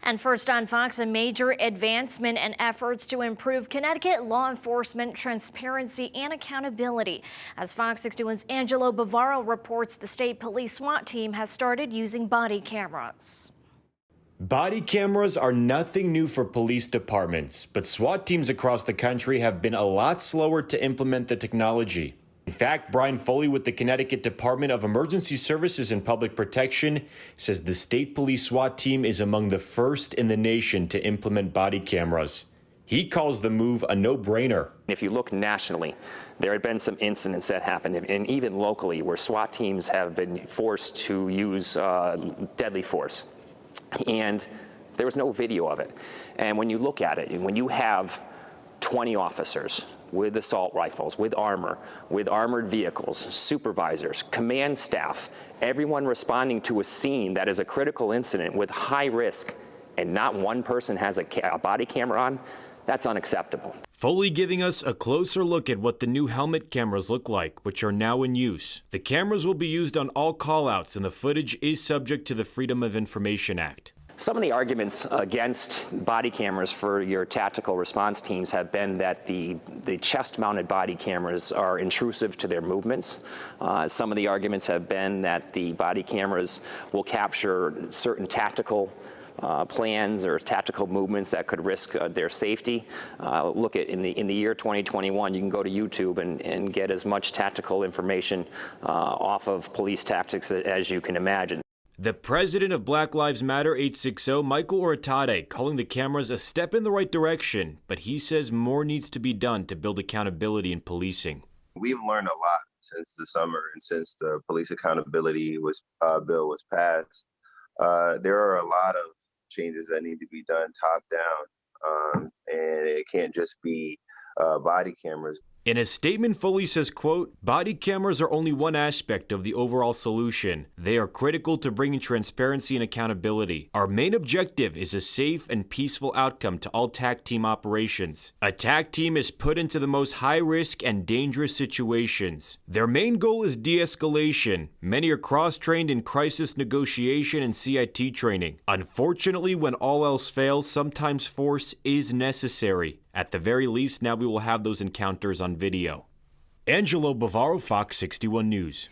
And first on Fox, a major advancement in efforts to improve Connecticut law enforcement transparency and accountability. As Fox 61's Angelo Bavaro reports, the state police SWAT team has started using body cameras. Body cameras are nothing new for police departments, but SWAT teams across the country have been a lot slower to implement the technology. In fact, Brian Foley with the Connecticut Department of Emergency Services and Public Protection says the state police SWAT team is among the first in the nation to implement body cameras. He calls the move a no-brainer. If you look nationally, there had been some incidents that happened, and even locally, where SWAT teams have been forced to use deadly force. And there was no video of it. And when you look at it, and when you have 20 officers with assault rifles, with armor, with armored vehicles, supervisors, command staff, everyone responding to a scene that is a critical incident with high risk, and not one person has a body camera on, that's unacceptable. Foley giving us a closer look at what the new helmet cameras look like, which are now in use. The cameras will be used on all callouts, and the footage is subject to the Freedom of Information Act. Some of the arguments against body cameras for your tactical response teams have been that the chest-mounted body cameras are intrusive to their movements. Some of the arguments have been that the body cameras will capture certain tactical plans or tactical movements that could risk their safety. Look at in the year 2021, you can go to YouTube and get as much tactical information off of police tactics as you can imagine. The president of Black Lives Matter 860, Michael Oratade, calling the cameras a step in the right direction, but he says more needs to be done to build accountability in policing. We've learned a lot since the summer and since the police accountability bill was passed. There are a lot of changes that need to be done top down, and it can't just be body cameras. In a statement, Foley says, quote, "Body cameras are only one aspect of the overall solution. They are critical to bringing transparency and accountability. Our main objective is a safe and peaceful outcome to all TAC team operations. A TAC team is put into the most high-risk and dangerous situations. Their main goal is de-escalation. Many are cross-trained in crisis negotiation and CIT training. Unfortunately, when all else fails, sometimes force is necessary. At the very least, now we will have those encounters on video." Angelo Bavaro, Fox 61 News.